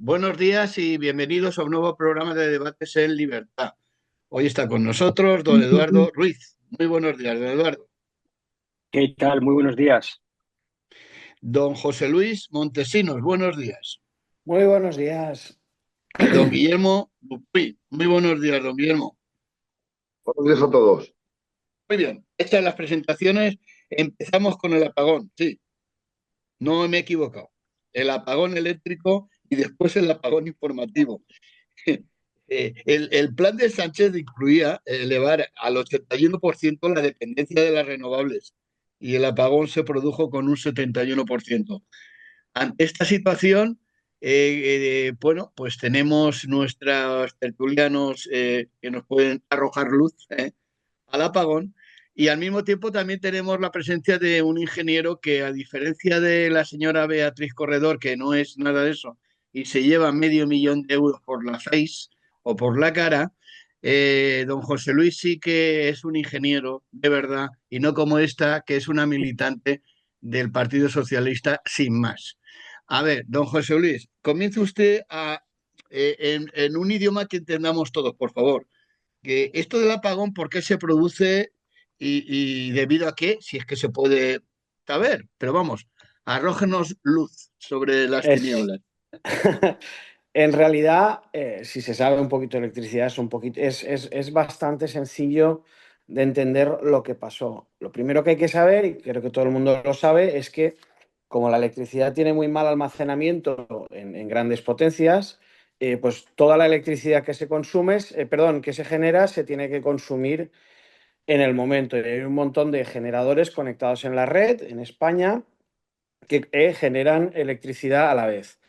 Buenos días y bienvenidos a un nuevo programa de debates en libertad. Hoy está con nosotros don Eduardo Ruiz. Muy buenos días, don Eduardo. ¿Qué tal? Muy buenos días. Don José Luis Montesinos, buenos días. Muy buenos días. Y don Guillermo Dupuy. Muy buenos días, don Guillermo. Buenos días a todos. Muy bien, hechas las presentaciones, empezamos con el apagón. Sí, no me he equivocado. El apagón eléctrico y después el apagón informativo. El plan de Sánchez incluía elevar al 81% la dependencia de las renovables y el apagón se produjo con un 71%. Ante esta situación, bueno, pues tenemos nuestros tertulianos que nos pueden arrojar luz al apagón y al mismo tiempo también tenemos la presencia de un ingeniero que, a diferencia de la señora Beatriz Corredor, que no es nada de eso, y se lleva medio millón de euros por la face o por la cara, don José Luis sí que es un ingeniero de verdad y no como esta, que es una militante del Partido Socialista sin más. A ver, don José Luis, comience usted en un idioma que entendamos todos, por favor, que esto del apagón, ¿por qué se produce y debido a qué? Si es que se puede saber, pero vamos, arrójenos luz sobre las Es, tinieblas. en realidad, si se sabe un poquito de electricidad, es bastante sencillo de entender lo que pasó. Lo primero que hay que saber, y creo que todo el mundo lo sabe, es que como la electricidad tiene muy mal almacenamiento en grandes potencias, pues toda la electricidad que se consume, perdón, que se genera, se tiene que consumir en el momento. Y hay un montón de generadores conectados en la red en España que generan electricidad a la vez.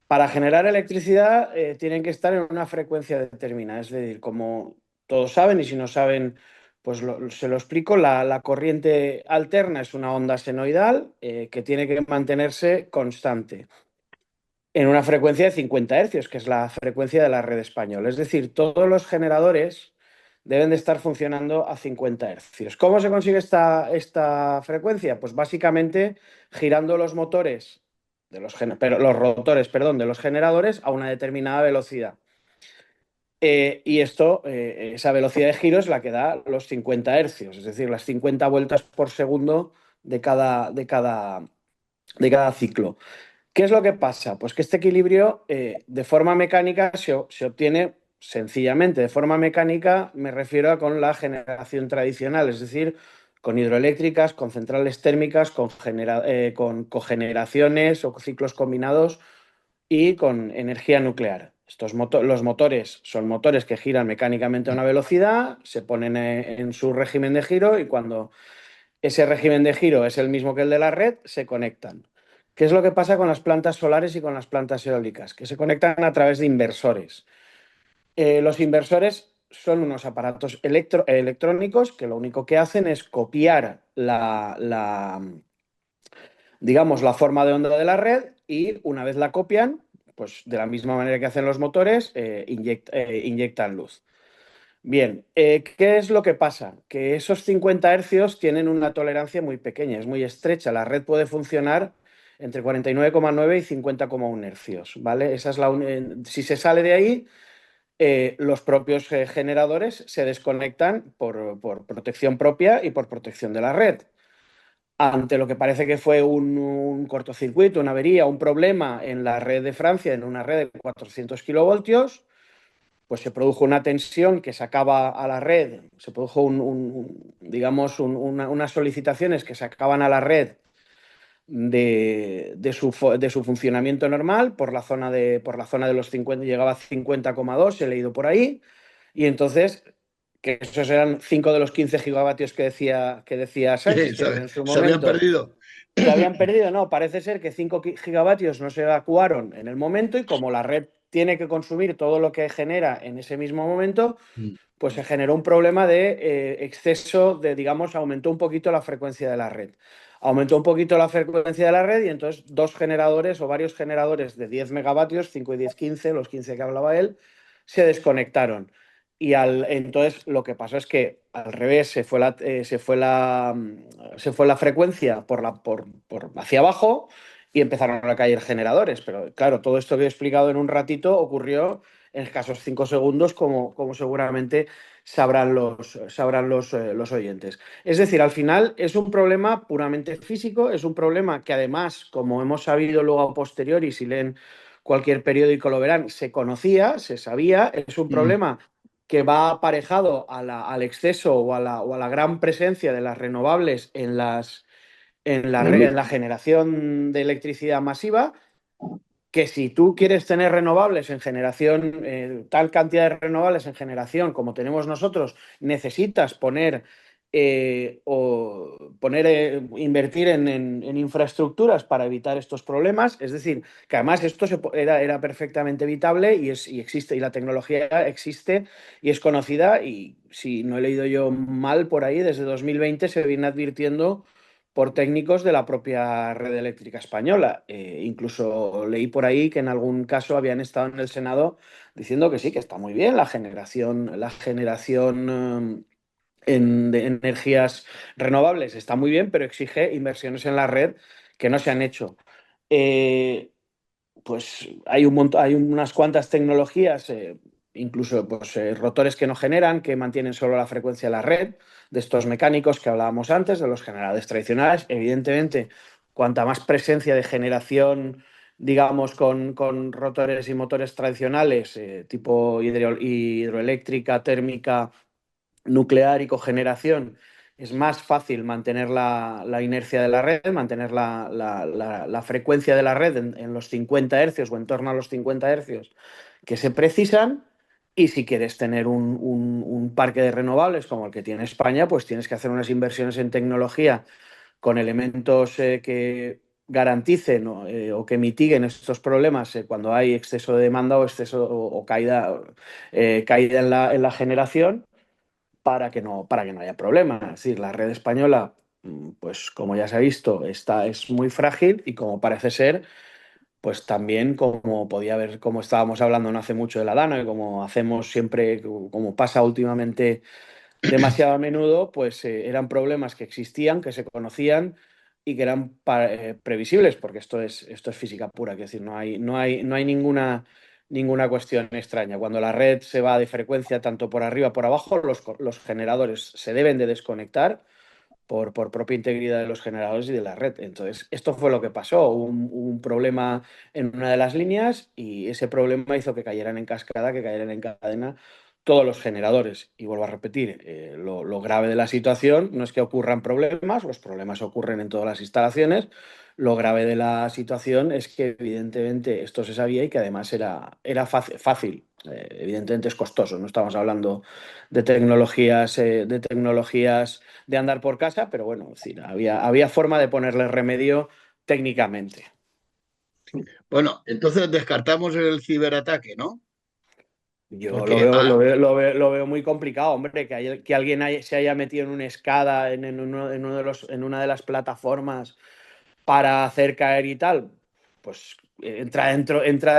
Para generar electricidad tienen que estar en una frecuencia determinada. Es decir, como todos saben, y si no saben, pues se lo explico, la corriente alterna es una onda senoidal que tiene que mantenerse constante en una frecuencia de 50 hercios, que es la frecuencia de la red española. Es decir, todos los generadores deben de estar funcionando a 50 hercios. ¿Cómo se consigue esta frecuencia? Pues básicamente girando los motores los rotores, perdón, de los generadores a una determinada velocidad. Esa velocidad de giro es la que da los 50 hercios, es decir, las 50 vueltas por segundo de cada ciclo. ¿Qué es lo que pasa? Pues que este equilibrio de forma mecánica se obtiene sencillamente. De forma mecánica me refiero a con la generación tradicional, es decir, con hidroeléctricas, con centrales térmicas, con cogeneraciones o ciclos combinados y con energía nuclear. Los motores son motores que giran mecánicamente a una velocidad, se ponen en su régimen de giro y cuando ese régimen de giro es el mismo que el de la red, se conectan. ¿Qué es lo que pasa con las plantas solares y con las plantas eólicas? Que se conectan a través de inversores. Los inversores son unos aparatos electrónicos que lo único que hacen es copiar digamos, la forma de onda de la red y una vez la copian, pues de la misma manera que hacen los motores, inyectan luz. Bien, ¿qué es lo que pasa? Que esos 50 hercios tienen una tolerancia muy pequeña, es muy estrecha. La red puede funcionar entre 49,9 y 50,1 hercios, ¿vale? Si se sale de ahí, los propios generadores se desconectan por protección propia y por protección de la red. Ante lo que parece que fue un cortocircuito, una avería, un problema en la red de Francia, en una red de 400 kilovoltios, pues se produjo una tensión que sacaba a la red, se produjo digamos, unas solicitaciones que sacaban a la red de su funcionamiento normal por la zona de los 50, llegaba a 50,2, he leído por ahí, y entonces, que esos eran 5 de los 15 gigavatios que decía Sánchez, que en su Se habían momento perdido. se habían perdido. No, parece ser que 5 gigavatios no se evacuaron en el momento y como la red tiene que consumir todo lo que genera en ese mismo momento, pues se generó un problema de exceso digamos, aumentó un poquito la frecuencia de la red. Aumentó un poquito la frecuencia de la red y entonces dos generadores o varios generadores de 10 megavatios, 5 y 10, 15, los 15 que hablaba él, se desconectaron. Entonces lo que pasó es que al revés se fue la frecuencia hacia abajo y empezaron a caer generadores. Pero claro, todo esto que he explicado en un ratito ocurrió en escasos 5 segundos, como seguramente sabrán los oyentes. Es decir, al final es un problema puramente físico, es un problema que además, como hemos sabido luego a posteriori, si leen cualquier periódico lo verán, se conocía, se sabía, es un Mm, problema que va aparejado al exceso o a la gran presencia de las renovables en la generación de electricidad masiva, que si tú quieres tener renovables en generación, tal cantidad de renovables en generación como tenemos nosotros, necesitas invertir en infraestructuras para evitar estos problemas. Es decir, que además esto era perfectamente evitable y existe, y la tecnología existe y es conocida, y si no he leído yo mal por ahí, desde 2020 se viene advirtiendo por técnicos de la propia red eléctrica española. Incluso leí por ahí que en algún caso habían estado en el Senado diciendo que sí, que está muy bien la generación de energías renovables está muy bien, pero exige inversiones en la red que no se han hecho. Eh, pues hay unas cuantas tecnologías, incluso pues, rotores que no generan, que mantienen solo la frecuencia de la red, de estos mecánicos que hablábamos antes, de los generadores tradicionales. Evidentemente, cuanta más presencia de generación, digamos, con rotores y motores tradicionales, tipo hidroeléctrica, térmica, nuclear y cogeneración, es más fácil mantener la inercia de la red, mantener la frecuencia de la red en los 50 hercios o en torno a los 50 hercios que se precisan. Y si quieres tener un parque de renovables como el que tiene España, pues tienes que hacer unas inversiones en tecnología con elementos que garanticen o que mitiguen estos problemas cuando hay exceso de demanda o caída en la generación, para que no haya problemas. Es decir, la red española, pues como ya se ha visto, es muy frágil, y como parece ser, pues también como podía haber, como estábamos hablando no hace mucho de la Dana, y como hacemos siempre, como pasa últimamente demasiado a menudo, pues eran problemas que existían, que se conocían y que eran previsibles, porque esto es física pura, es decir, no hay ninguna cuestión extraña. Cuando la red se va de frecuencia tanto por arriba como por abajo, los generadores se deben de desconectar por propia integridad de los generadores y de la red. Entonces, esto fue lo que pasó. Hubo un problema en una de las líneas, y ese problema hizo que cayeran en cascada, que cayeran en cadena todos los generadores. Y vuelvo a repetir, lo grave de la situación no es que ocurran problemas, los problemas ocurren en todas las instalaciones. Lo grave de la situación es que evidentemente esto se sabía y que además era fácil. Evidentemente es costoso, no estamos hablando de tecnologías de andar por casa, pero bueno, es decir, había forma de ponerle remedio técnicamente. Bueno, entonces descartamos el ciberataque, ¿no? Yo lo Porque, veo, lo veo, lo veo, lo veo muy complicado, hombre, que alguien se haya metido en una escada en una de las plataformas para hacer caer y tal, pues entra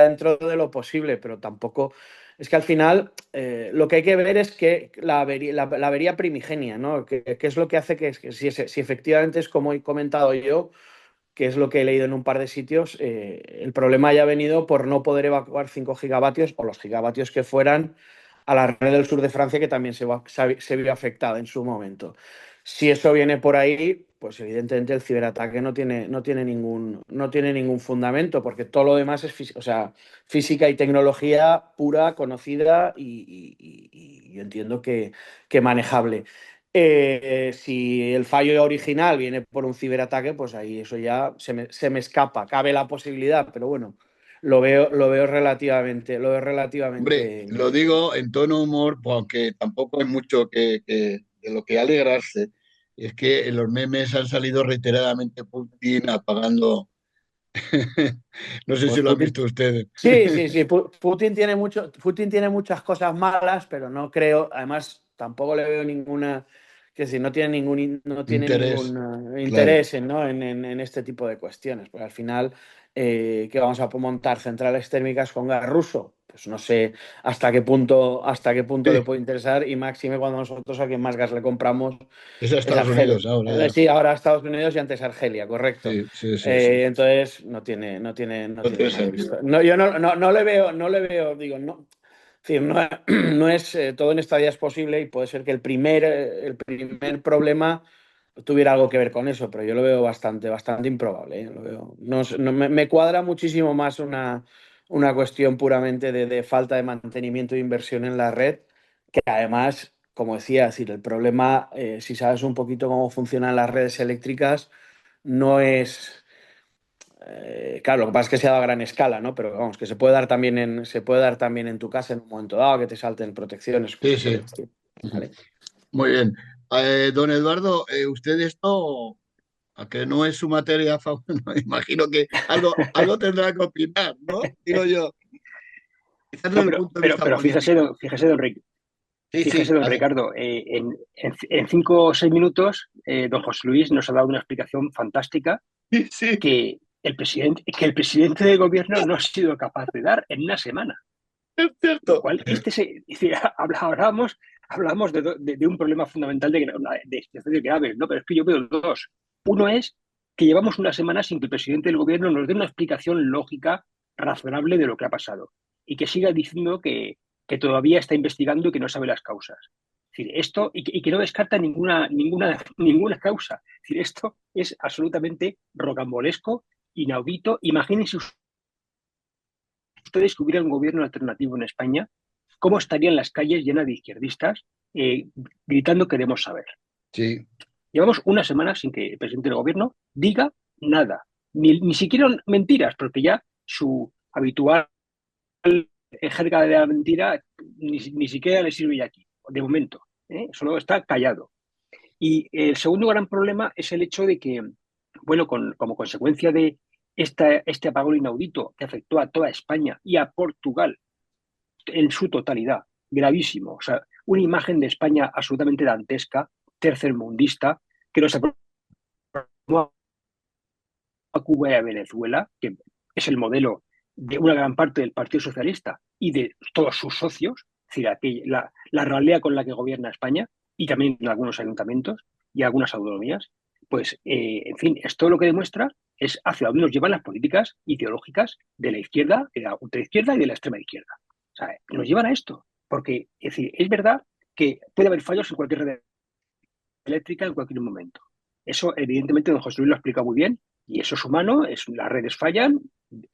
dentro de lo posible, pero tampoco. Es que al final lo que hay que ver es que la avería primigenia, ¿no? ¿Qué es lo que hace que si efectivamente es como he comentado yo, que es lo que he leído en un par de sitios, el problema haya venido por no poder evacuar 5 gigavatios o los gigavatios que fueran a la red del sur de Francia, que también se vio afectada en su momento. Si eso viene por ahí, pues evidentemente el ciberataque no tiene ningún fundamento, porque todo lo demás es o sea, física y tecnología pura, conocida y yo entiendo que manejable. Si el fallo original viene por un ciberataque, pues ahí eso ya se me escapa. Cabe la posibilidad, pero bueno, lo veo relativamente, lo veo hombre, relativamente. lo digo en tono humor, pues, aunque tampoco hay mucho de lo que alegrarse. Es que en los memes han salido reiteradamente Putin apagando. No sé si Pues lo han Putin. visto ustedes. Sí, sí, sí. Putin tiene muchas cosas malas, pero no creo. Además, tampoco le veo ninguna. Que si no tiene Interés, ningún claro. interés en este tipo de cuestiones. Porque al final, ¿qué vamos a montar? ¿Centrales térmicas con gas ruso? pues no sé hasta qué punto le Sí, puede interesar, y máxime cuando nosotros a quien más gas le compramos es a es Estados Argelia. Unidos ahora ya. Sí, ahora Estados Unidos y antes Argelia, correcto. Sí, sí, sí, sí. Entonces no No tiene tiene nada de sentido. visto. No, yo no le veo, digo, no. Es decir, no, no es todo en esta vida es posible, y puede ser que el primer problema tuviera algo que ver con eso, pero yo lo veo bastante improbable, ¿eh? Lo veo, me cuadra muchísimo más una cuestión puramente de falta de mantenimiento de inversión en la red, que además, como decía, es decir, el problema, si sabes un poquito cómo funcionan las redes eléctricas, no es... claro, lo que pasa es que se ha dado a gran escala, ¿no? Pero vamos, que se puede dar también en tu casa en un momento dado, que te salten protecciones, Sí, cosas por sí. el estilo, ¿vale? Muy bien. Don Eduardo, usted esto, a que no es su materia favorita, imagino que algo tendrá que opinar, ¿no? Digo yo, quizás desde No, el punto de vista fíjese, político. Sí, sí, Fíjese, don Ricardo, en 5 o 6 minutos, don José Luis nos ha dado una explicación fantástica sí, sí, que el presidente del gobierno no ha sido capaz de dar en una semana. es Lo cierto. cual, hablábamos de un problema fundamental de situaciones graves, ¿no? Pero es que yo veo dos. Uno es que llevamos una semana sin que el presidente del gobierno nos dé una explicación lógica, razonable de lo que ha pasado, y que siga diciendo que todavía está investigando y que no sabe las causas. Es decir, esto, y que no descarta ninguna causa. Es decir, esto es absolutamente rocambolesco, inaudito. Imagínense ustedes que hubiera un gobierno alternativo en España, ¿cómo estarían las calles llenas de izquierdistas gritando queremos saber? Sí, Llevamos una semana sin que el presidente del gobierno diga nada, ni siquiera mentiras, porque ya su habitual jerga de la mentira ni siquiera le sirve ya aquí, de momento, solo está callado. Y el segundo gran problema es el hecho de que, bueno, como consecuencia de este apagón inaudito que afectó a toda España y a Portugal en su totalidad, gravísimo. O sea, una imagen de España absolutamente dantesca, tercermundista, que nos aproximó a Cuba y a Venezuela, que es el modelo de una gran parte del Partido Socialista y de todos sus socios, es decir, la ralea con la que gobierna España, y también en algunos ayuntamientos y algunas autonomías, pues, en fin, esto lo que demuestra es hacia dónde nos llevan las políticas ideológicas de la izquierda, de la ultraizquierda y de la extrema izquierda. O sea, nos llevan a esto, porque es decir, es verdad que puede haber fallos en cualquier red eléctrica en cualquier momento. Eso, evidentemente, don José Luis lo explica muy bien, y eso es humano, las redes fallan,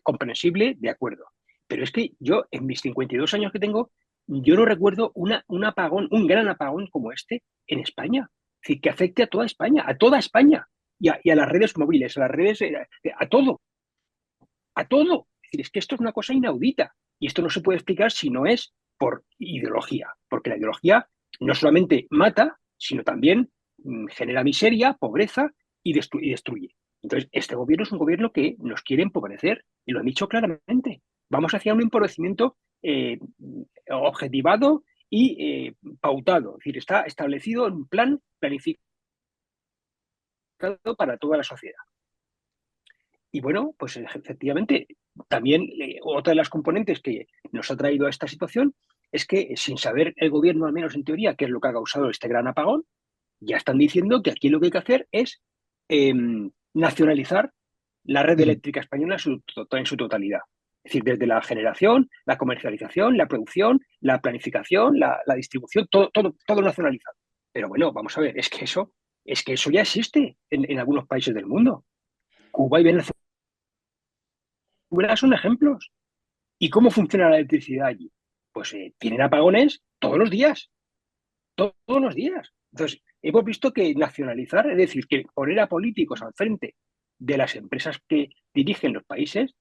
comprensible, de acuerdo. Pero es que yo, en mis 52 años que tengo, yo no recuerdo un apagón, un gran apagón como este en España. Es decir, que afecte a toda España, y a las redes móviles, a las redes, a todo, a todo. Es decir, es que esto es una cosa inaudita, y esto no se puede explicar si no es por ideología, porque la ideología no solamente mata, sino también genera miseria, pobreza y destruye. Entonces, este gobierno es un gobierno que nos quiere empobrecer, y lo han dicho claramente. Vamos hacia un empobrecimiento objetivado y pautado. Es decir, está establecido en un plan planificado para toda la sociedad. Y bueno, pues efectivamente, también otra de las componentes que nos ha traído a esta situación es que, sin saber el gobierno, al menos en teoría, qué es lo que ha causado este gran apagón, ya están diciendo que aquí lo que hay que hacer es eh, nacionalizar la red sí, eléctrica española en su totalidad. Es decir, desde la generación, la comercialización, la producción, la planificación, la distribución, todo nacionalizado. Pero bueno, vamos a ver, es que eso ya existe en algunos países del mundo. Cuba y Venezuela son ejemplos. ¿Y cómo funciona la electricidad allí? Pues tienen apagones todos los días, todos los días. Entonces, hemos visto que nacionalizar, es decir, que poner a políticos al frente de las empresas que dirigen los países,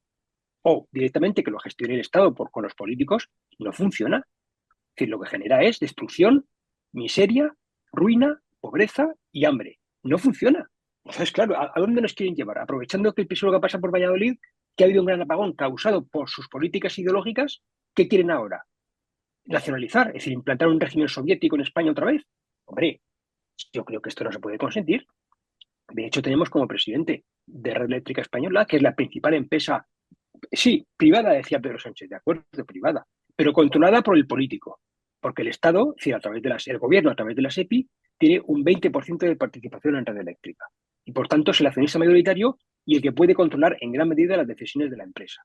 o directamente que lo gestione el Estado con los políticos, no funciona. Es decir, lo que genera es destrucción, miseria, ruina, pobreza y hambre. No funciona. Entonces, claro, ¿a dónde nos quieren llevar? Aprovechando que el episodio que pasa por Valladolid, que ha habido un gran apagón causado por sus políticas ideológicas, ¿qué quieren ahora? Nacionalizar, es decir, implantar un régimen soviético en España otra vez. Hombre, yo creo que esto no se puede consentir. De hecho, tenemos como presidente de Red Eléctrica Española, que es la principal empresa, sí, privada, decía Pedro Sánchez, de acuerdo, privada, pero controlada por el político, porque el Estado, es decir, el gobierno a través de la SEPI, tiene un 20% de participación en red eléctrica. Y por tanto es el accionista mayoritario y el que puede controlar en gran medida las decisiones de la empresa.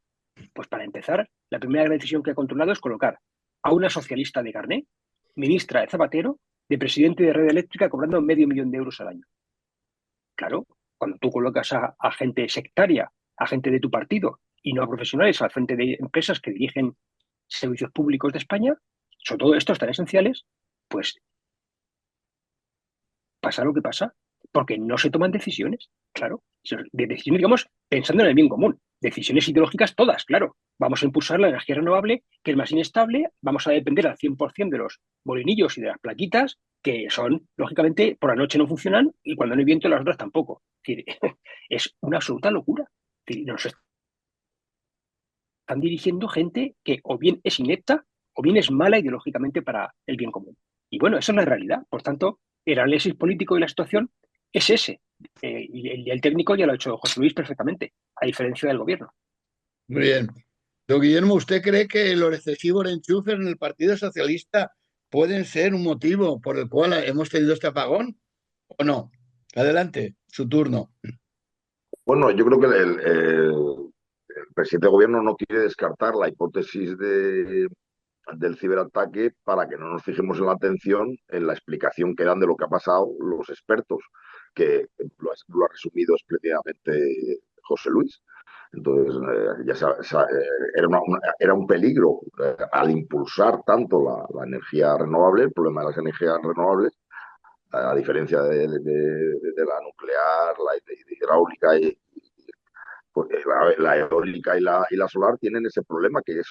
Pues para empezar, la primera gran decisión que ha controlado es colocar a una socialista de carné, ministra de Zapatero, de presidente de red eléctrica, cobrando $500.000 al año. Claro, cuando tú colocas a gente sectaria, a gente de tu partido y no a profesionales al frente de empresas que dirigen servicios públicos de España, sobre todo estos tan esenciales, pues pasa lo que pasa, porque no se toman decisiones, claro, de decisiones, digamos, pensando en el bien común, decisiones ideológicas todas, claro. Vamos a impulsar la energía renovable, que es más inestable, vamos a depender al 100% de los molinillos y de las plaquitas, que son, lógicamente, por la noche no funcionan y cuando no hay viento las otras tampoco. Es decir, es una absoluta locura. Es decir, nos están dirigiendo gente que o bien es inepta o bien es mala ideológicamente para el bien común. Y bueno, esa es la realidad. Por tanto, el análisis político de la situación es ese. Y el técnico ya lo ha hecho José Luis perfectamente, a diferencia del gobierno. Muy bien. Don Guillermo, ¿usted cree que los excesivos enchufes en el Partido Socialista pueden ser un motivo por el cual hemos tenido este apagón o no? Adelante, su turno. Bueno, yo creo que el presidente de gobierno no quiere descartar la hipótesis del ciberataque para que no nos fijemos en la atención, en la explicación que dan de lo que ha pasado los expertos, que lo ha resumido explícitamente José Luis. Entonces, era un peligro al impulsar tanto la energía renovable, el problema de las energías renovables, a diferencia de la nuclear, la hidráulica porque la eólica y la solar tienen ese problema que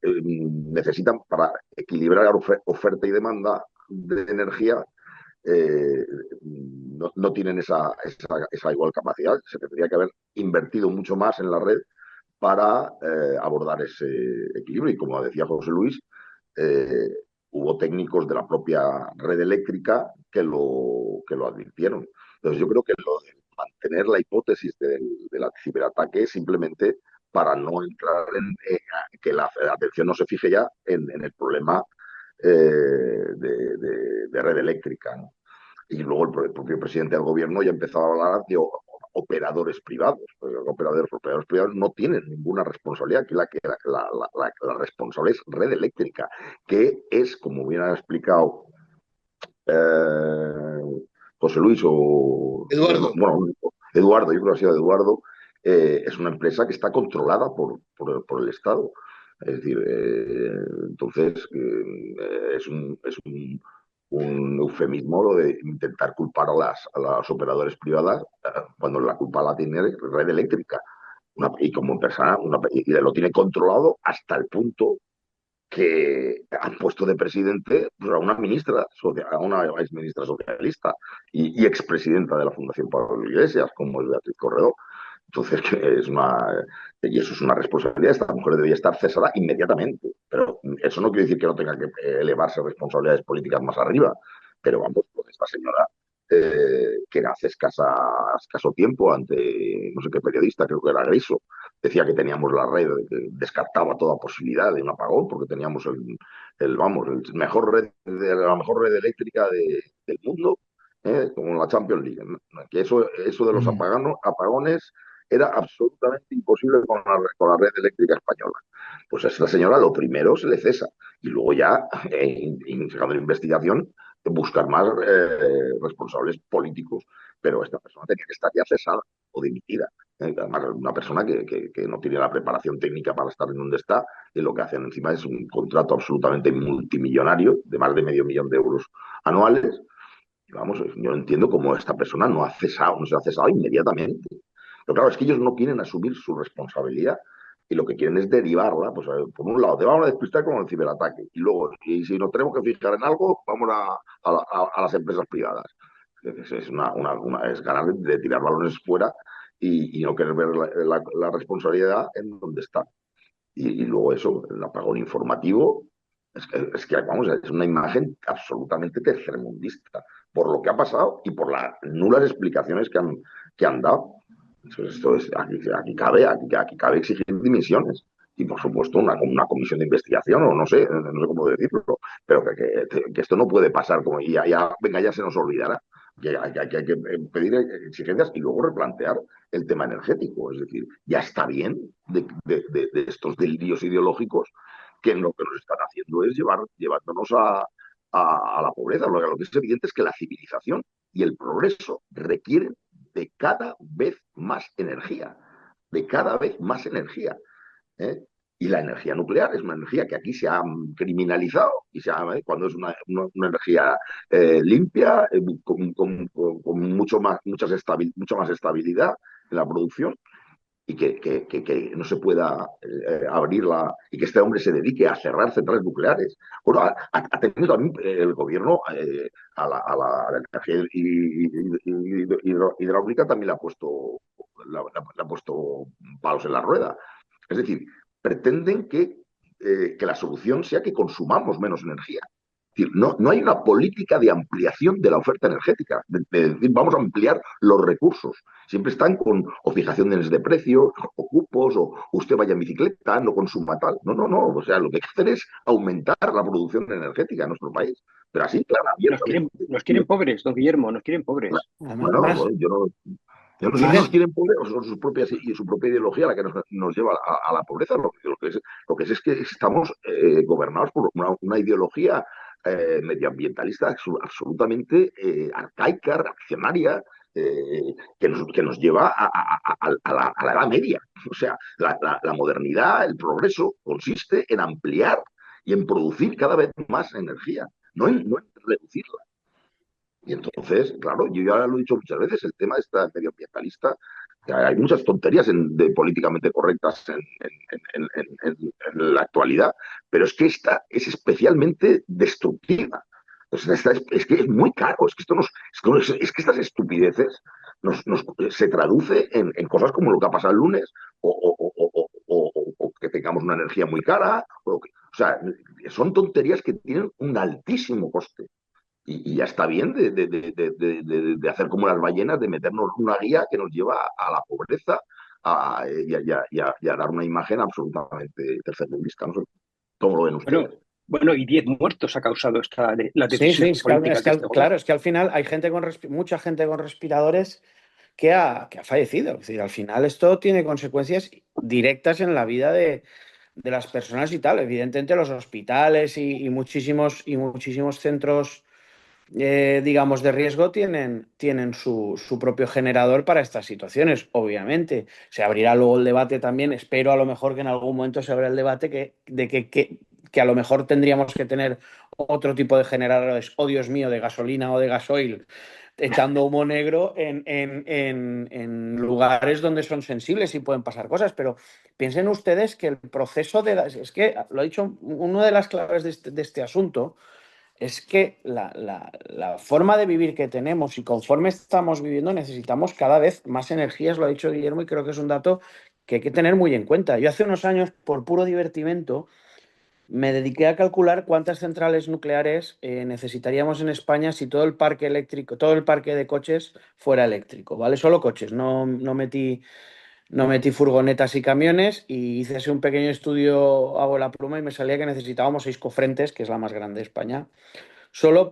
necesitan para equilibrar oferta y demanda de energía. No tienen esa igual capacidad. Se tendría que haber invertido mucho más en la red para abordar ese equilibrio. Y como decía José Luis, eh, hubo técnicos de la propia red eléctrica que lo advirtieron. Entonces yo creo que lo de mantener la hipótesis del ciberataque es simplemente para no entrar en que la atención no se fije ya en el problema de red eléctrica, ¿no? Y luego el propio presidente del gobierno ya empezaba a hablar de operadores privados. Los operadores privados no tienen ninguna responsabilidad, que la responsable es red eléctrica, que es, como bien ha explicado José Luis Eduardo. bueno, Eduardo, yo creo que ha sido Eduardo, es una empresa que está controlada por el Estado. Es decir, entonces es un eufemismo lo de intentar culpar a las operadoras privadas cuando la culpa la tiene red eléctrica. Y como persona, y lo tiene controlado hasta el punto que han puesto de presidente pues, a una exministra socialista y expresidenta de la Fundación Pablo Iglesias, como es Beatriz Corredor. Entonces, y eso es una responsabilidad. Esta mujer debería estar cesada inmediatamente. Pero eso no quiere decir que no tenga que elevarse responsabilidades políticas más arriba. Pero vamos, pues esta señora, que hace escaso tiempo, ante no sé qué periodista, creo que era Griso, decía que teníamos la red, que descartaba toda posibilidad de un apagón, porque teníamos la mejor red eléctrica del mundo, como la Champions League, ¿no? Que eso de los apagones era absolutamente imposible con la red eléctrica española. Pues a esta señora lo primero se le cesa y luego ya, iniciando la investigación, buscar más responsables políticos. Pero esta persona tenía que estar ya cesada o dimitida. Además, una persona que no tiene la preparación técnica para estar en donde está, y lo que hacen encima es un contrato absolutamente multimillonario de más de $500.000 anuales. Y vamos, yo no entiendo cómo esta persona no se ha cesado inmediatamente. Pero claro, es que ellos no quieren asumir su responsabilidad y lo que quieren es derivarla. Pues por un lado, te vamos a despistar con el ciberataque y luego, y si nos tenemos que fijar en algo, vamos a las empresas privadas. Es ganar de tirar balones fuera y no querer ver la responsabilidad en donde está. Y luego eso, el apagón informativo, vamos, es una imagen absolutamente tercermundista por lo que ha pasado y por las nulas explicaciones que han dado. Aquí cabe exigir dimisiones. y por supuesto una comisión de investigación, o no sé cómo decirlo, pero que esto no puede pasar como venga, ya se nos olvidará. Que hay que pedir exigencias y luego replantear el tema energético. Es decir, ya está bien de estos delirios ideológicos que lo que nos están haciendo es llevándonos a la pobreza. Lo que es evidente es que la civilización y el progreso requieren de cada vez más energía, de cada vez más energía. ¿Eh? Y la energía nuclear es una energía que aquí se ha criminalizado y cuando es una energía limpia, con mucho más estabilidad en la producción y que no se pueda abrirla y que este hombre se dedique a cerrar centrales nucleares. Bueno, ha tenido también el gobierno a la energía hidráulica también le ha puesto palos en la rueda. Es decir, pretenden que la solución sea que consumamos menos energía. Es decir, no hay una política de ampliación de la oferta energética, de decir, vamos a ampliar los recursos. Siempre están con o fijaciones de precios, o cupos, o usted vaya en bicicleta, no consuma tal. No. O sea, lo que hay que hacer es aumentar la producción energética en nuestro país. Pero así, claro, abiertamente. Nos quieren pobres, don Guillermo, nos quieren pobres. Además, Yo no sé si nos quieren pobres o son su propia ideología la que nos lleva a la pobreza. Lo que es que estamos gobernados por una ideología medioambientalista absolutamente arcaica, reaccionaria, que nos lleva a la Edad Media. O sea, la modernidad, el progreso, consiste en ampliar y en producir cada vez más energía, no en reducirla. Y entonces, claro, yo ya lo he dicho muchas veces, el tema está medioambientalista, hay muchas tonterías políticamente correctas en la actualidad, pero es que esta es especialmente destructiva. Es que es muy caro, es que estas estupideces se traduce en cosas como lo que ha pasado el lunes, o que tengamos una energía muy cara, o sea, son tonterías que tienen un altísimo coste. Y ya está bien de hacer como las ballenas, de meternos una guía que nos lleva a la pobreza y a dar una imagen absolutamente tercermundista. No sé cómo lo ven ustedes. Bueno, y 10 muertos ha causado las sí, decisiones políticas de este gobierno. claro, es que al final hay gente mucha gente con respiradores que ha fallecido. Es decir, al final esto tiene consecuencias directas en la vida de las personas y tal. Evidentemente los hospitales y muchísimos centros digamos, de riesgo tienen su propio generador para estas situaciones, obviamente. Se abrirá luego el debate también, espero a lo mejor que en algún momento se abra el debate que a lo mejor tendríamos que tener otro tipo de generadores, oh Dios mío, de gasolina o de gasoil, echando humo negro en lugares donde son sensibles y pueden pasar cosas, pero piensen ustedes que el proceso es que, lo ha dicho, una de las claves de este asunto es que la forma de vivir que tenemos y conforme estamos viviendo necesitamos cada vez más energías, lo ha dicho Guillermo, y creo que es un dato que hay que tener muy en cuenta. Yo hace unos años, por puro divertimento, me dediqué a calcular cuántas centrales nucleares necesitaríamos en España si todo el parque eléctrico, todo el parque de coches fuera eléctrico, ¿vale? Solo coches, no metí furgonetas y camiones y hice así un pequeño estudio a la pluma y me salía que necesitábamos 6 cofrentes, que es la más grande de España, solo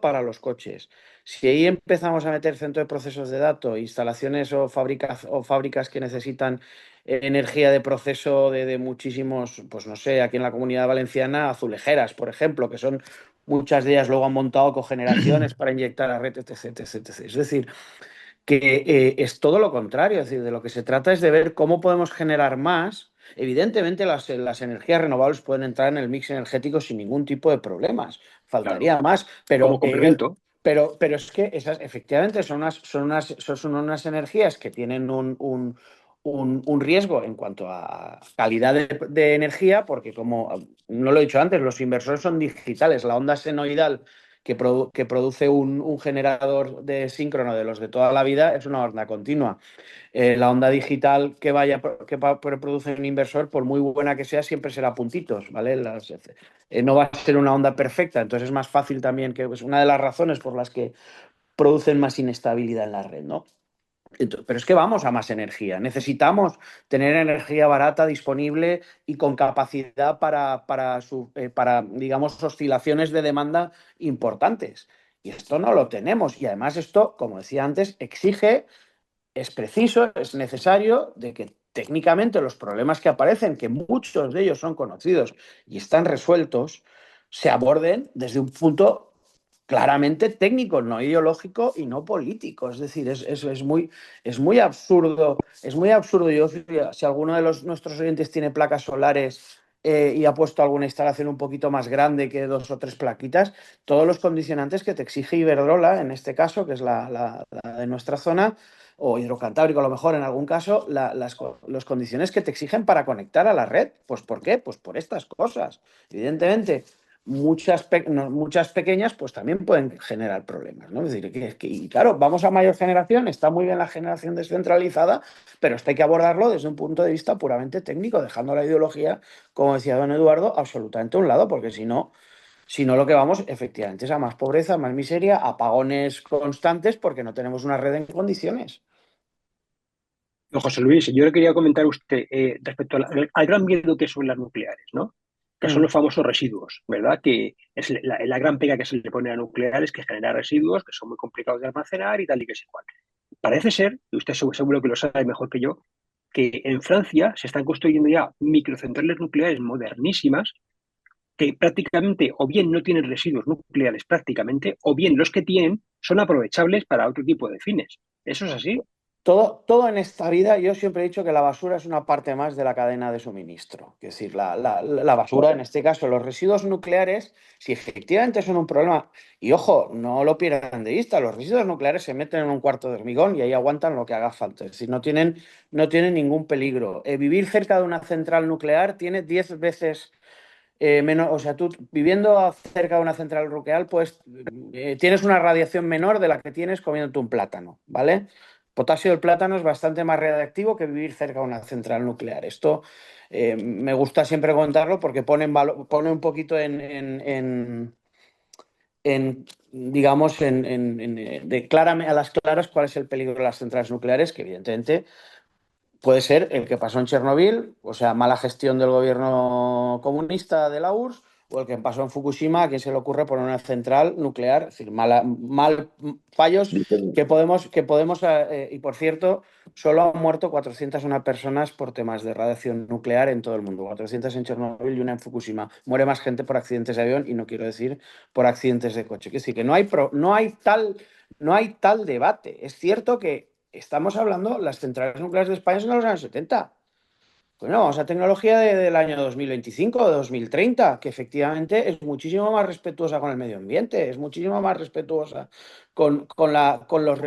para los coches. Si ahí empezamos a meter centro de procesos de datos, instalaciones o fábricas que necesitan energía de proceso de muchísimos, pues no sé, aquí en la Comunidad Valenciana, azulejeras, por ejemplo, que son muchas de ellas luego han montado cogeneraciones para inyectar a red, etc, etc. Es decir, que es todo lo contrario, es decir, de lo que se trata es de ver cómo podemos generar más. Evidentemente las energías renovables pueden entrar en el mix energético sin ningún tipo de problemas, faltaría más, pero, como complemento. pero es que esas efectivamente son unas energías que tienen un riesgo en cuanto a calidad de energía, porque como no lo he dicho antes, los inversores son digitales, la onda senoidal que produce un generador de síncrono de los de toda la vida es una onda continua. La onda digital que produce un inversor, por muy buena que sea, siempre será puntitos, ¿vale? No va a ser una onda perfecta, entonces es más fácil también, que es una de las razones por las que producen más inestabilidad en la red, ¿no? Pero es que vamos a más energía. Necesitamos tener energía barata, disponible y con capacidad para, digamos, oscilaciones de demanda importantes. Y esto no lo tenemos. Y además esto, como decía antes, exige, es preciso, es necesario de que técnicamente los problemas que aparecen, que muchos de ellos son conocidos y están resueltos, se aborden desde un punto claramente técnico, no ideológico y no político. Es decir, es muy absurdo. Es muy absurdo. Yo, si alguno de nuestros oyentes tiene placas solares y ha puesto alguna instalación un poquito más grande que 2 o 3 plaquitas, todos los condicionantes que te exige Iberdrola, en este caso, que es la de nuestra zona, o Hidrocantábrico a lo mejor en algún caso, las condiciones que te exigen para conectar a la red. Pues ¿por qué? Pues por estas cosas. Evidentemente, muchas pequeñas pues también pueden generar problemas, ¿no? Es decir, y claro, vamos a mayor generación, está muy bien la generación descentralizada, pero esto hay que abordarlo desde un punto de vista puramente técnico, dejando la ideología, como decía don Eduardo, absolutamente a un lado, porque si no lo que vamos efectivamente es a más pobreza, más miseria, apagones constantes porque no tenemos una red en condiciones. Don José Luis, yo le quería comentar a usted respecto al gran miedo que son las nucleares, ¿no? Que son Mm. los famosos residuos, ¿verdad? Que es la gran pega que se le pone a nucleares, que genera residuos que son muy complicados de almacenar y tal y que es igual. Parece ser, y usted seguro que lo sabe mejor que yo, que en Francia se están construyendo ya microcentrales nucleares modernísimas que prácticamente o bien no tienen residuos nucleares prácticamente, o bien los que tienen son aprovechables para otro tipo de fines. ¿Eso es así? Todo en esta vida, yo siempre he dicho que la basura es una parte más de la cadena de suministro. Es decir, la basura, en este caso, los residuos nucleares, si efectivamente son un problema, y ojo, no lo pierdan de vista, los residuos nucleares se meten en un cuarto de hormigón y ahí aguantan lo que haga falta. Es decir, no tienen ningún peligro. Vivir cerca de una central nuclear tiene 10 veces menos, o sea, tú viviendo cerca de una central nuclear, pues tienes una radiación menor de la que tienes comiéndote un plátano, ¿vale? Potasio del plátano es bastante más radiactivo que vivir cerca de una central nuclear. Esto me gusta siempre contarlo porque pone un poquito digamos, a las claras cuál es el peligro de las centrales nucleares, que evidentemente puede ser el que pasó en Chernobyl, o sea, mala gestión del gobierno comunista de la URSS, o el que pasó en Fukushima, a quien se le ocurre poner una central nuclear, es decir, fallos Dicen, que podemos, y por cierto, solo han muerto 401 personas por temas de radiación nuclear en todo el mundo, 400 en Chernobyl y una en Fukushima. Muere más gente por accidentes de avión y no quiero decir por accidentes de coche. Es decir, que no hay tal debate. Es cierto que estamos hablando, las centrales nucleares de España son de los años 70. Bueno, vamos a tecnología del año 2025 o 2030, que efectivamente es muchísimo más respetuosa con el medio ambiente, es muchísimo más respetuosa con los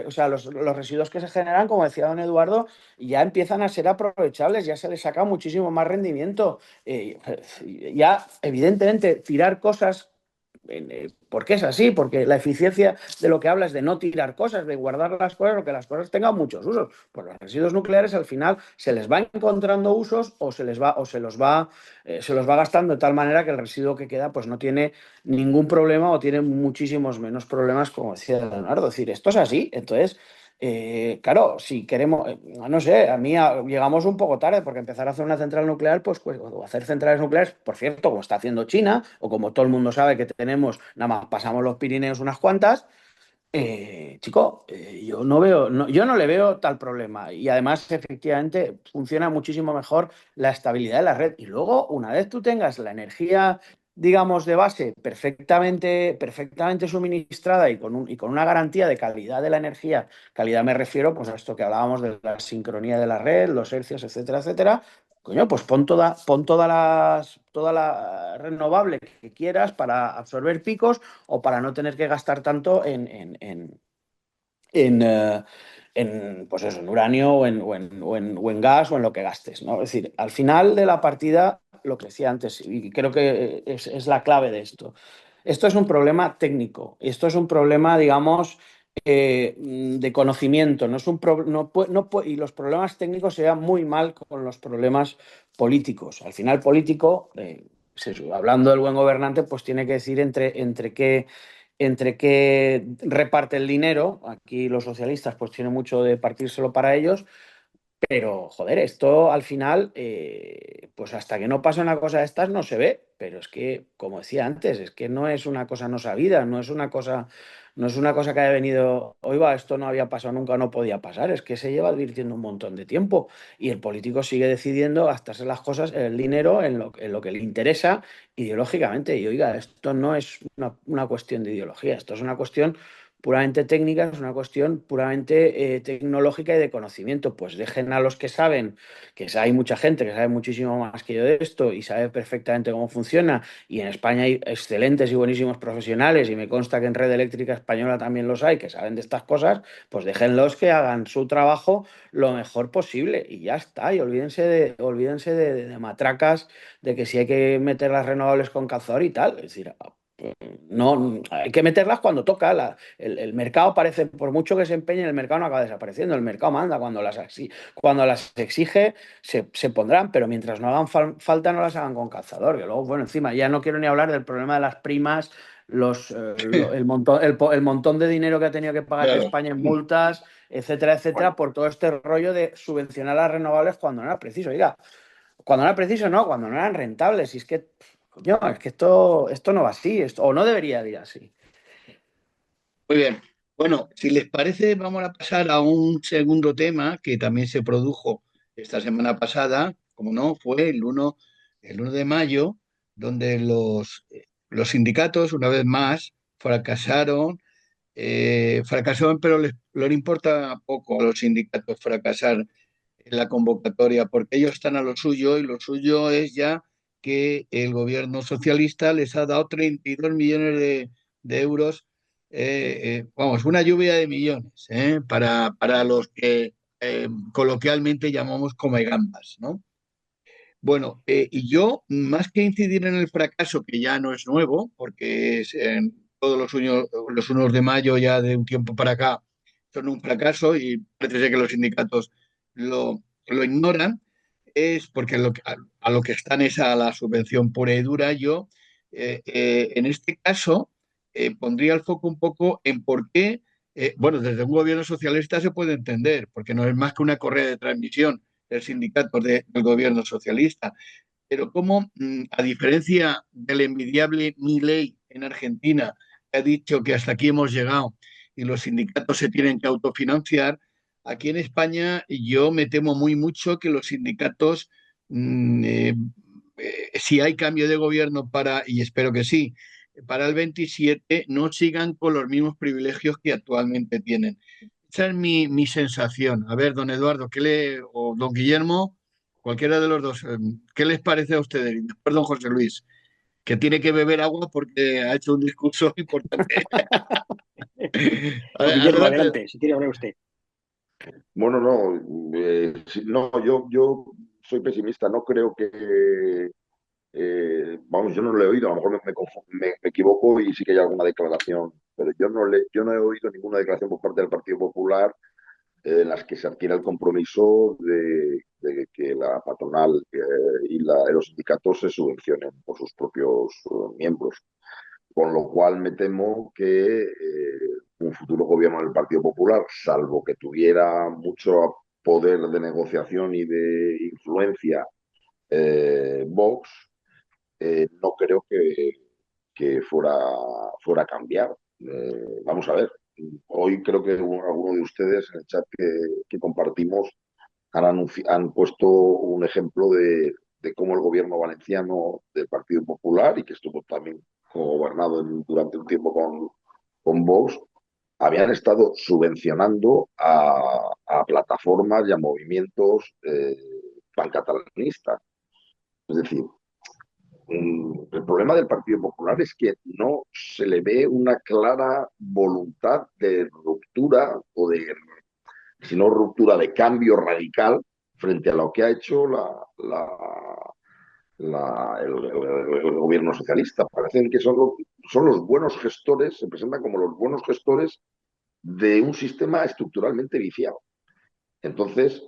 residuos que se generan, como decía don Eduardo, ya empiezan a ser aprovechables, ya se les saca muchísimo más rendimiento. Ya, evidentemente, tirar cosas ¿por qué es así? Porque la eficiencia de lo que habla es de no tirar cosas, de guardar las cosas, o que las cosas tengan muchos usos. Pues los residuos nucleares al final se les va encontrando usos o se los va gastando de tal manera que el residuo que queda pues no tiene ningún problema o tiene muchísimos menos problemas, como decía Leonardo. Es decir, esto es así. Entonces, claro, si queremos, no sé, llegamos un poco tarde porque empezar a hacer una central nuclear, pues o hacer centrales nucleares, por cierto, como está haciendo China, o como todo el mundo sabe que tenemos, nada más pasamos los Pirineos unas cuantas, chico, yo no veo, yo no le veo tal problema. Y además, efectivamente, funciona muchísimo mejor la estabilidad de la red. Y luego, una vez tú tengas la energía, digamos, de base perfectamente, perfectamente suministrada y con una garantía de calidad de la energía, calidad me refiero pues a esto que hablábamos de la sincronía de la red, los hercios, etcétera, etcétera. Coño, pues pon toda la renovable que quieras para absorber picos o para no tener que gastar tanto en, eh, pues eso, en uranio o en gas o en lo que gastes, ¿no? Es decir, al final de la partida, lo que decía antes, y creo que es la clave de esto, esto es un problema técnico, esto es un problema, digamos, de conocimiento, no es y los problemas técnicos se dan muy mal con los problemas políticos. Al final, político, hablando del buen gobernante, pues tiene que decir entre entre qué reparte el dinero. Aquí los socialistas pues tienen mucho de partírselo para ellos, pero, joder, esto al final, pues hasta que no pasa una cosa de estas no se ve. Pero es que, como decía antes, es que no es una cosa no sabida, no es una cosa que haya venido, oiga, esto no había pasado nunca, no podía pasar. Es que se lleva advirtiendo un montón de tiempo y el político sigue decidiendo gastarse las cosas, el dinero, en lo que le interesa ideológicamente. Y oiga, esto no es una cuestión de ideología, esto es una cuestión puramente técnica, es una cuestión puramente tecnológica y de conocimiento. Pues dejen a los que saben, hay mucha gente que sabe muchísimo más que yo de esto y sabe perfectamente cómo funciona. Y en España hay excelentes y buenísimos profesionales, y me consta que en Red Eléctrica Española también los hay, que saben de estas cosas. Pues déjenlos que hagan su trabajo lo mejor posible y ya está. Y olvídense de matracas, de que si hay que meter las renovables con cazador y tal. Es decir, no, hay que meterlas cuando toca. El mercado parece, por mucho que se empeñe, el mercado no acaba desapareciendo. El mercado manda. Cuando las exige, se pondrán, pero mientras no hagan falta, no las hagan con calzador. Que luego, bueno, encima, ya no quiero ni hablar del problema de las primas, el montón de dinero que ha tenido que pagar Claro. España en multas, etcétera, etcétera, Bueno, por todo este rollo de subvencionar las renovables cuando no era preciso. Oiga, cuando no era preciso, no, cuando no eran rentables. Y es que, coño, es que esto no va así, o no debería de ir así. Muy bien. Bueno, si les parece, vamos a pasar a un segundo tema que también se produjo esta semana pasada, como no, fue el uno de mayo, donde los sindicatos, una vez más, fracasaron, pero les importa poco a los sindicatos fracasar en la convocatoria, porque ellos están a lo suyo y lo suyo es ya que el gobierno socialista les ha dado 32 millones de euros, vamos, una lluvia de millones, para los que coloquialmente llamamos come gambas, ¿no? Bueno, y yo, más que incidir en el fracaso, que ya no es nuevo, porque es en todos los 1 de mayo ya de un tiempo para acá son un fracaso y parece ser que los sindicatos lo ignoran, es porque a lo que están es a la subvención pura y dura. Yo, en este caso, pondría el foco un poco en por qué, bueno, desde un gobierno socialista se puede entender, porque no es más que una correa de transmisión del sindicato del gobierno socialista, pero cómo, a diferencia del envidiable Milei en Argentina, que ha dicho que hasta aquí hemos llegado y los sindicatos se tienen que autofinanciar, aquí en España yo me temo muy mucho que los sindicatos, si hay cambio de gobierno y espero que sí, para el 27 no sigan con los mismos privilegios que actualmente tienen. Esa es mi sensación. A ver, don Eduardo, o don Guillermo, cualquiera de los dos, ¿qué les parece a ustedes? Y después don José Luis, que tiene que beber agua porque ha hecho un discurso importante. pues Guillermo, Adelante. adelante, si quiere hablar usted. Bueno, no, no, yo soy pesimista, no creo que, vamos, yo no lo he oído, a lo mejor me equivoco y sí que hay alguna declaración, pero yo no he oído ninguna declaración por parte del Partido Popular en las que se adquiera el compromiso de que la patronal y los sindicatos se subvencionen por sus propios miembros. Con lo cual me temo que un futuro gobierno del Partido Popular, salvo que tuviera mucho poder de negociación y de influencia Vox, no creo que fuera a cambiar. Vamos a ver, hoy creo que alguno de ustedes en el chat que compartimos han puesto un ejemplo de cómo el gobierno valenciano del Partido Popular, y que estuvo también gobernado durante un tiempo con Vox, habían estado subvencionando a plataformas y a movimientos pancatalanistas. Es decir, el problema del Partido Popular es que no se le ve una clara voluntad de ruptura sino ruptura de cambio radical frente a lo que ha hecho el gobierno socialista. Parecen que son los buenos gestores, se presentan como los buenos gestores de un sistema estructuralmente viciado. Entonces,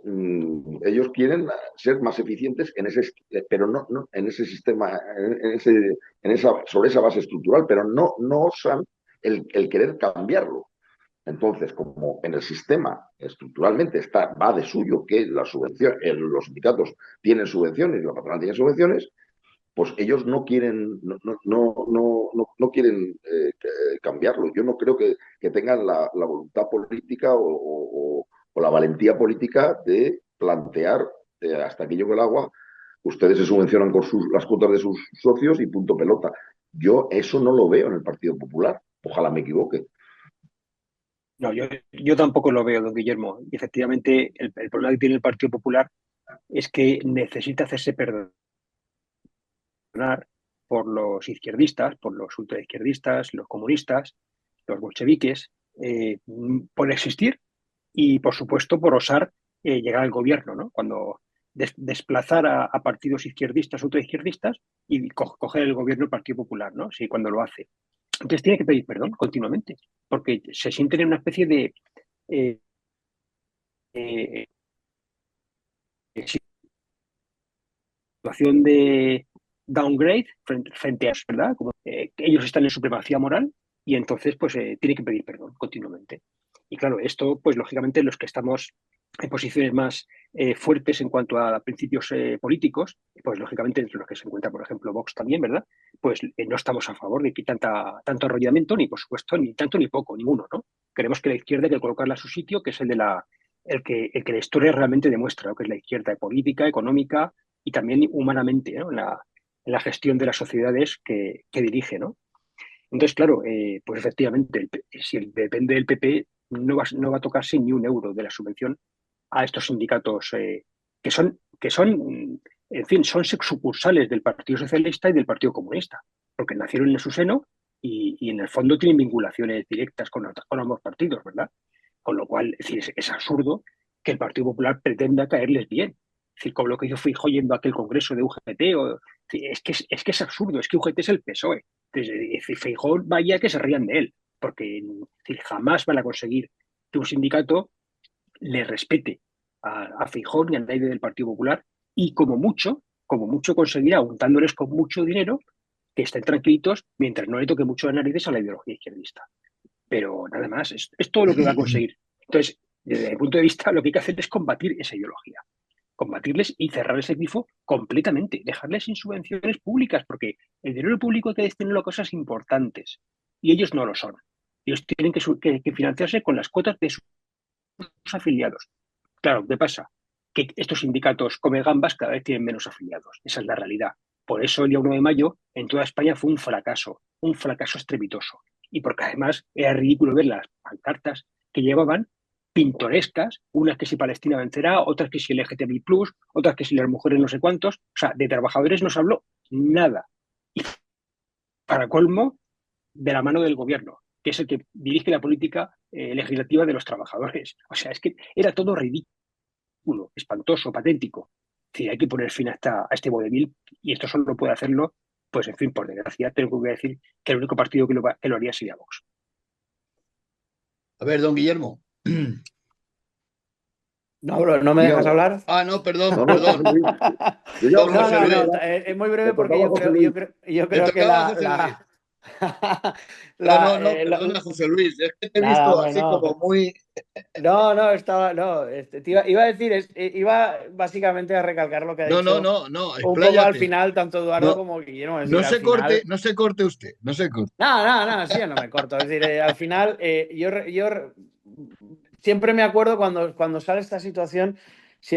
ellos quieren ser más eficientes pero no en ese sistema, sobre esa base estructural, pero no osan el querer cambiarlo. Entonces, como en el sistema estructuralmente va de suyo que la subvención, los sindicatos tienen subvenciones y la patronal tiene subvenciones, pues ellos no quieren, no quieren cambiarlo. Yo no creo que tengan la voluntad política o la valentía política de plantear hasta que llegue el agua, ustedes se subvencionan con las cuotas de sus socios y punto pelota. Yo eso no lo veo en el Partido Popular. Ojalá me equivoque. No, yo tampoco lo veo, don Guillermo. Y efectivamente, el problema que tiene el Partido Popular es que necesita hacerse perdonar por los izquierdistas, por los ultraizquierdistas, los comunistas, los bolcheviques, por existir y, por supuesto, por osar llegar al gobierno, ¿no? Cuando desplazar a partidos izquierdistas, ultraizquierdistas y coger el gobierno del Partido Popular, ¿no? Sí, cuando lo hace. Entonces tiene que pedir perdón continuamente, porque se sienten en una especie de eh, eh, situación de downgrade frente a eso, ¿verdad? Como que ellos están en supremacía moral y entonces pues tiene que pedir perdón continuamente. Y claro, esto pues lógicamente los que estamos en posiciones más fuertes en cuanto a principios políticos, pues lógicamente entre los que se encuentra, por ejemplo, Vox también, ¿verdad? Pues no estamos a favor de que tanto arrollamiento, ni por supuesto, ni tanto ni poco, ninguno, ¿no? Queremos que la izquierda hay que colocarla a su sitio, que es el que la historia realmente demuestra, ¿no? Que es la izquierda política, económica y también humanamente, ¿no? En la gestión de las sociedades que dirige, ¿no? Entonces, claro, pues efectivamente, si depende del PP, no va a tocarse ni un euro de la subvención a estos sindicatos que son, en fin, son sucursales del Partido Socialista y del Partido Comunista, porque nacieron en su seno y en el fondo tienen vinculaciones directas con ambos partidos, ¿verdad? Con lo cual, es decir, es absurdo que el Partido Popular pretenda caerles bien. Es decir, como lo que hizo Feijóo yendo a aquel congreso de UGT, es que es absurdo, es que UGT es el PSOE. Entonces, es decir, Feijóo vaya que se rían de él, porque es decir, jamás van a conseguir que un sindicato le respete a Feijóo ni a nadie del Partido Popular y como mucho conseguirá untándoles con mucho dinero que estén tranquilitos mientras no le toque mucho las narices a la ideología izquierdista. Pero nada más, es todo lo que va a conseguir. Entonces, desde mi punto de vista, lo que hay que hacer es combatir esa ideología, combatirles y cerrar ese grifo completamente, dejarles sin subvenciones públicas, porque el dinero público hay que destinarlo a cosas importantes y ellos no lo son. Ellos tienen que financiarse con las cuotas de sus afiliados. Claro, ¿qué pasa? Que estos sindicatos come gambas cada vez tienen menos afiliados. Esa es la realidad. Por eso el día 1 de mayo en toda España fue un fracaso estrepitoso. Y porque además era ridículo ver las pancartas que llevaban pintorescas, unas que si Palestina vencerá, otras que si LGTBI+, otras que si las mujeres no sé cuántos. O sea, de trabajadores no se habló nada. Y para colmo, de la mano del gobierno, que es el que dirige la política legislativa de los trabajadores. O sea, es que era todo ridículo, espantoso, patético. Sí, hay que poner fin a este vodevil y esto solo puede hacerlo, pues en fin, por desgracia, tengo que decir que el único partido que lo haría sería Vox. A ver, don Guillermo. No, bro, ¿no me dejas Dígame. hablar? Ah, no, perdón, No, no, José perdón. Luis. Yo ya Don hablaba, No, José no, Luis. no, es muy le breve porque tocaba a yo José creo, Luis. yo creo, yo Le creo que tocaba a José Luis. No, no, la, no, lo- perdona, José Luis. Es que te he nada, visto hombre, así no, como muy. no, no, iba a decir, iba básicamente a recalcar lo que ha No, no, dicho no, no, un poco al expláyate. final, tanto Eduardo No, como Guillermo, es no decir, al se corte, final, no se corte usted, no se corte. no, no, no, sí, yo no me corto, es decir, al final, siempre me acuerdo cuando sale esta situación.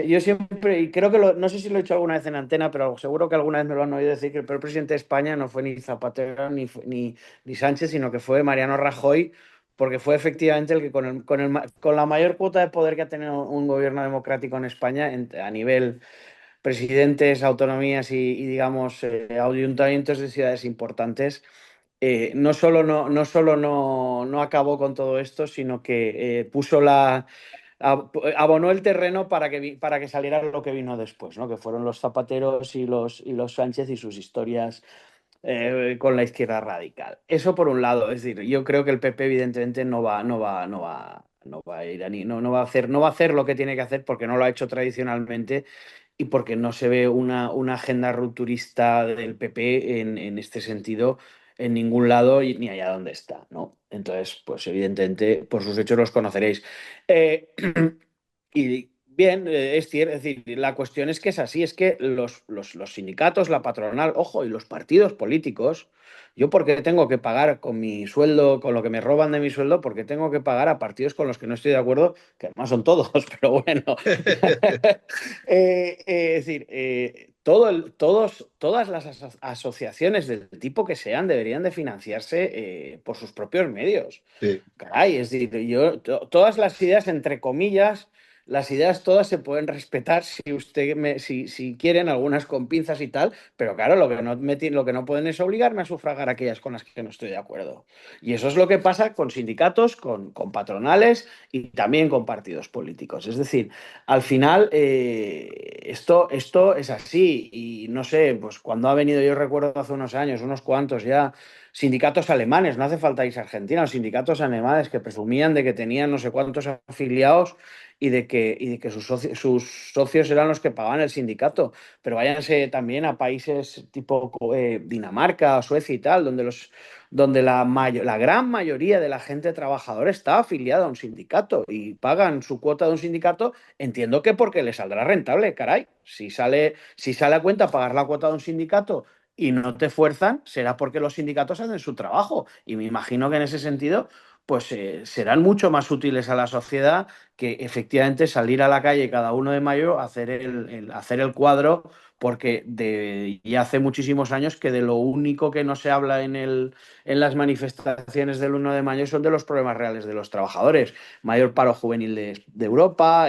Yo siempre, y creo que no sé si lo he dicho alguna vez en antena, pero seguro que alguna vez me lo han oído decir, que el peor presidente de España no fue ni Zapatero ni Sánchez, sino que fue Mariano Rajoy, porque fue efectivamente el que con la mayor cuota de poder que ha tenido un gobierno democrático en España a nivel presidentes, autonomías y digamos, ayuntamientos de ciudades importantes, no solo no acabó con todo esto, sino que abonó el terreno para que saliera lo que vino después, ¿no? Que fueron los Zapateros y los Sánchez y sus historias con la izquierda radical. Eso por un lado, es decir, yo creo que el PP evidentemente no va a ir no va a hacer lo que tiene que hacer porque no lo ha hecho tradicionalmente y porque no se ve una agenda rupturista del PP en este sentido en ningún lado ni allá donde está, ¿no? Entonces, pues evidentemente, por sus hechos los conoceréis. Eh, y bien, es decir, la cuestión es que es así, es que los sindicatos, la patronal, ojo, y los partidos políticos, yo porque tengo que pagar con mi sueldo, con lo que me roban de mi sueldo, porque tengo que pagar a partidos con los que no estoy de acuerdo, que además son todos, pero bueno. Es decir, todas las asociaciones del tipo que sean deberían de financiarse por sus propios medios. Sí. Caray, es decir, todas las ideas, entre comillas, las ideas todas se pueden respetar si quieren, algunas con pinzas y tal, pero claro, lo que no pueden es obligarme a sufragar aquellas con las que no estoy de acuerdo. Y eso es lo que pasa con sindicatos, con patronales y también con partidos políticos. Es decir, al final esto es así y no sé, pues cuando ha venido, yo recuerdo hace unos años, unos cuantos ya, sindicatos alemanes, no hace falta irse a Argentina, los sindicatos alemanes que presumían de que tenían no sé cuántos afiliados y de que sus socios eran los que pagaban el sindicato. Pero váyanse también a países tipo Dinamarca, Suecia y tal, donde la gran mayoría de la gente trabajadora está afiliada a un sindicato y pagan su cuota de un sindicato, entiendo que porque les saldrá rentable, caray. Si sale a cuenta pagar la cuota de un sindicato y no te fuerzan, será porque los sindicatos hacen su trabajo. Y me imagino que en ese sentido, pues serán mucho más útiles a la sociedad que efectivamente salir a la calle cada 1 de mayo a hacer el cuadro, porque ya hace muchísimos años que de lo único que no se habla en las manifestaciones del 1 de mayo son de los problemas reales de los trabajadores. Mayor paro juvenil de Europa,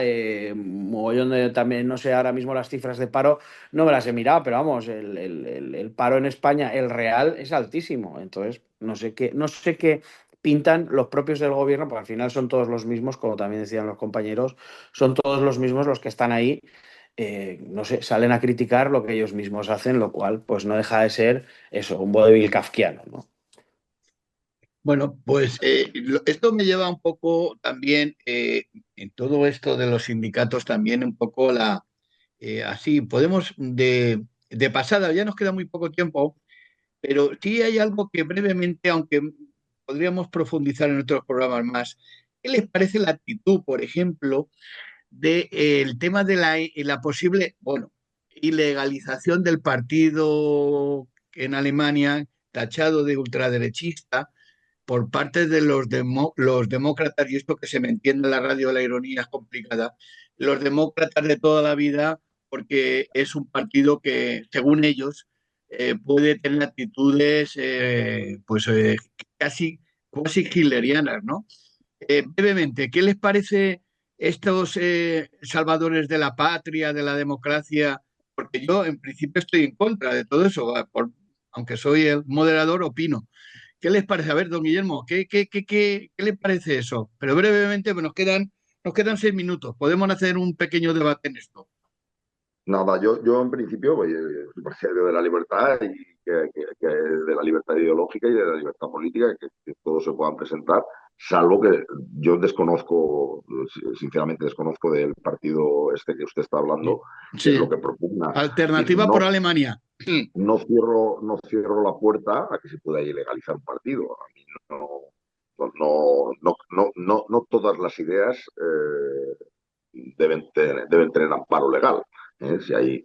mogollón también, no sé ahora mismo las cifras de paro, no me las he mirado, pero vamos, el paro en España, el real, es altísimo. Entonces, no sé qué pintan los propios del gobierno, porque al final son todos los mismos, como también decían los compañeros, son todos los mismos los que están ahí. No sé, salen a criticar lo que ellos mismos hacen, lo cual pues no deja de ser eso, un vodevil kafkiano, ¿no? Bueno, pues esto me lleva un poco también, en todo esto de los sindicatos, también un poco así, podemos de pasada, ya nos queda muy poco tiempo, pero sí hay algo que brevemente, aunque podríamos profundizar en otros programas más, ¿qué les parece la actitud, por ejemplo, del tema de la posible, bueno, ilegalización del partido en Alemania, tachado de ultraderechista por parte de los demócratas, y esto que se me entiende en la radio, la ironía es complicada, los demócratas de toda la vida, porque es un partido que, según ellos, puede tener actitudes casi, casi hitlerianas, ¿no? Brevemente, ¿qué les parece estos salvadores de la patria, de la democracia? Porque yo, en principio, estoy en contra de todo eso, aunque soy el moderador, opino. ¿Qué les parece? A ver, don Guillermo, ¿qué le parece eso? Pero brevemente, pues nos quedan 6 minutos. Podemos hacer un pequeño debate en esto. Nada, yo en principio soy partidario de la libertad y que de la libertad ideológica y de la libertad política, que todos se puedan presentar, salvo que yo desconozco, sinceramente desconozco del partido este que usted está hablando, qué es Sí, lo que propugna. Es decir, alternativa por Alemania. no cierro la puerta a que se pueda ilegalizar un partido. A mí no todas las ideas deben tener amparo legal. Si hay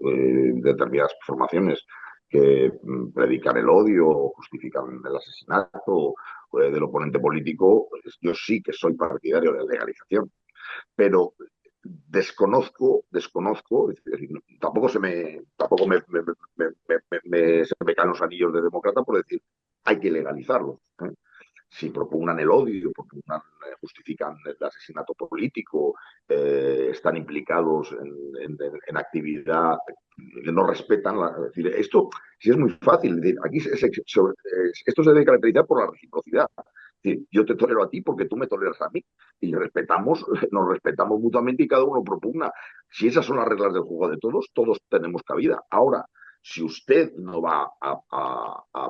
determinadas formaciones que predican el odio o justifican el asesinato del oponente político, pues yo sí que soy partidario de la legalización, pero desconozco, es decir, tampoco se me caen los anillos de demócrata por decir hay que legalizarlo. Si propugnan el odio, justifican el asesinato político, están implicados en actividad que no respetan. Es decir, esto sí es muy fácil. Es decir, aquí esto se debe caracterizar por la reciprocidad. Es decir, yo te tolero a ti porque tú me toleras a mí. Y nos respetamos mutuamente y cada uno propugna. Si esas son las reglas del juego de todos tenemos cabida. Ahora, si usted no va a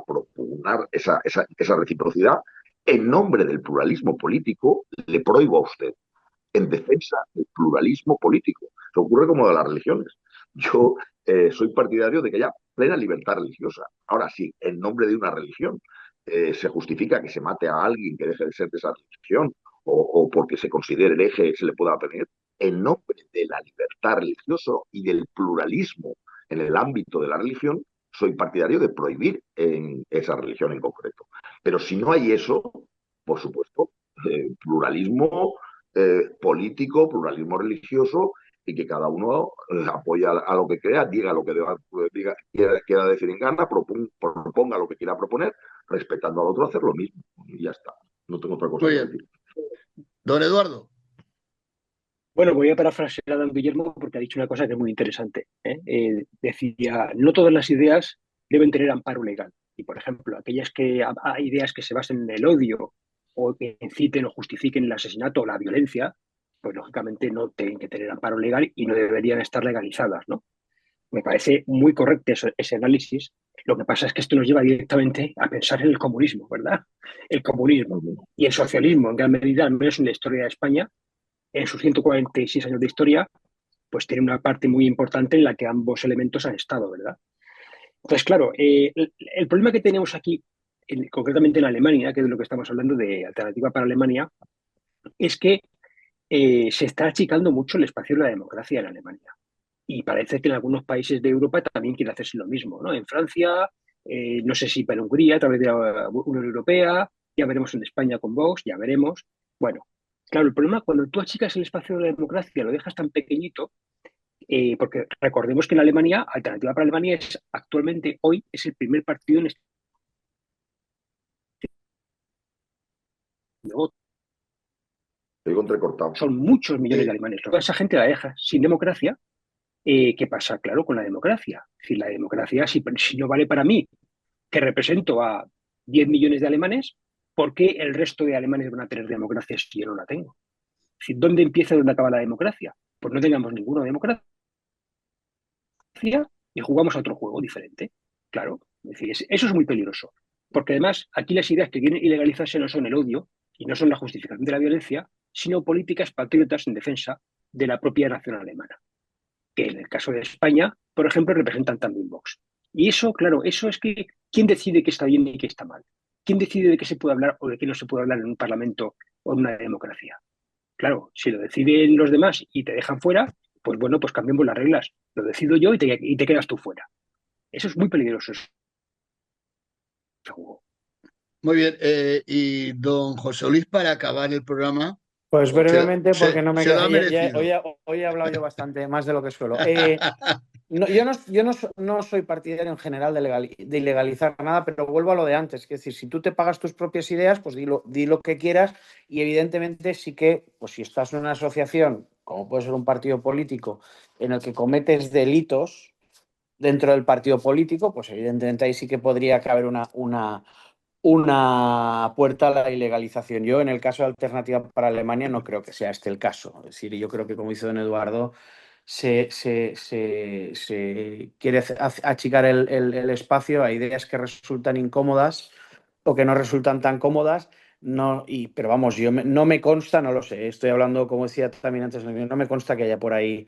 propugnar esa reciprocidad, en nombre del pluralismo político, le prohíbo a usted, en defensa del pluralismo político. Se ocurre como de las religiones. Yo soy partidario de que haya plena libertad religiosa. Ahora sí, en nombre de una religión. se justifica que se mate a alguien que deje de ser de esa religión o porque se considere hereje se le pueda tener, en nombre de la libertad religiosa y del pluralismo en el ámbito de la religión, soy partidario de prohibir en esa religión en concreto. Pero si no hay eso, por supuesto, pluralismo político, pluralismo religioso y que cada uno apoya a lo que crea, diga lo que quiera decir en gana, proponga lo que quiera proponer, respetando al otro, hacer lo mismo. Y ya está. No tengo otra cosa Muy que bien. decir. Don Eduardo. Bueno, voy a parafrasear a don Guillermo porque ha dicho una cosa que es muy interesante. Decía, no todas las ideas deben tener amparo legal. Y, por ejemplo, aquellas hay ideas que se basen en el odio o que inciten o justifiquen el asesinato o la violencia, pues lógicamente no tienen que tener amparo legal y no deberían estar legalizadas, ¿no? Me parece muy correcto ese análisis. Lo que pasa es que esto nos lleva directamente a pensar en el comunismo, ¿verdad? El comunismo y el socialismo, en gran medida, al menos en la historia de España, en sus 146 años de historia, pues tiene una parte muy importante en la que ambos elementos han estado, ¿verdad? Entonces, claro, el problema que tenemos aquí, concretamente en Alemania, que es de lo que estamos hablando de Alternativa para Alemania, es que se está achicando mucho el espacio de la democracia en Alemania. Y parece que en algunos países de Europa también quiere hacerse lo mismo, ¿no? En Francia, no sé si para Hungría, a través de la Unión Europea, ya veremos en España con Vox, ya veremos. Bueno, claro, el problema cuando tú achicas el espacio de la democracia, lo dejas tan pequeñito, porque recordemos que en Alemania, Alternativa para Alemania es actualmente, hoy, es el primer partido en este voto. Estoy entrecortado. Son muchos millones de alemanes. Toda esa gente la deja sin democracia. ¿Qué pasa? Claro, con la democracia. Es decir, la democracia, si no vale para mí, que represento a 10 millones de alemanes, ¿por qué el resto de alemanes van a tener democracia si yo no la tengo? Es decir, ¿dónde empieza y dónde acaba la democracia? Pues no tengamos ninguna democracia y jugamos a otro juego diferente. Claro, es decir, eso es muy peligroso. Porque además, aquí las ideas que quieren ilegalizarse no son el odio y no son la justificación de la violencia, sino políticas patriotas en defensa de la propia nación alemana, que en el caso de España, por ejemplo, representan también Vox. Y eso, claro, eso es que, ¿quién decide qué está bien y qué está mal? ¿Quién decide de qué se puede hablar o de qué no se puede hablar en un parlamento o en una democracia? Claro, si lo deciden los demás y te dejan fuera, pues bueno, pues cambiemos las reglas. Lo decido yo y te quedas tú fuera. Eso es muy peligroso, ese juego. Muy bien. Y don José Luis, para acabar el programa, Pues brevemente, porque no me se lo queda. ha merecido. Hoy he hablado yo bastante más de lo que suelo. Yo no soy partidario en general de ilegalizar nada, pero vuelvo a lo de antes. Es decir, si tú te pagas tus propias ideas, pues di lo que quieras y evidentemente sí que, pues si estás en una asociación, como puede ser un partido político, en el que cometes delitos dentro del partido político, pues evidentemente ahí sí que podría caber una puerta a la ilegalización. Yo, en el caso de Alternativa para Alemania, no creo que sea este el caso. Es decir, yo creo que, como dice don Eduardo, se quiere achicar el espacio a ideas que resultan incómodas o que no resultan tan cómodas. No, pero vamos, no me consta, no lo sé. Estoy hablando, como decía también antes, no me consta que haya por ahí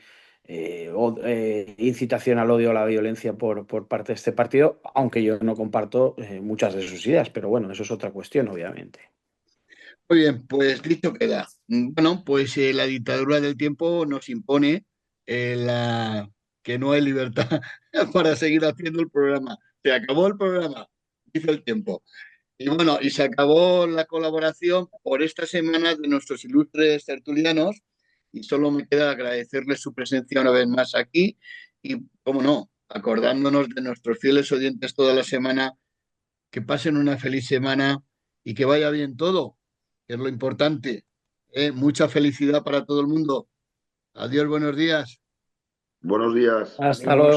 incitación al odio o a la violencia por parte de este partido, aunque yo no comparto muchas de sus ideas, pero bueno, eso es otra cuestión, obviamente. Muy bien, pues dicho queda. Bueno, pues la dictadura del tiempo nos impone que no hay libertad para seguir haciendo el programa. Se acabó el programa, dice el tiempo. Y bueno, y se acabó la colaboración por esta semana de nuestros ilustres tertulianos y solo me queda agradecerles su presencia una vez más aquí y, cómo no, acordándonos de nuestros fieles oyentes toda la semana, que pasen una feliz semana y que vaya bien todo, que es lo importante. Mucha felicidad para todo el mundo. Adiós, buenos días. Buenos días. Hasta Adiós. luego.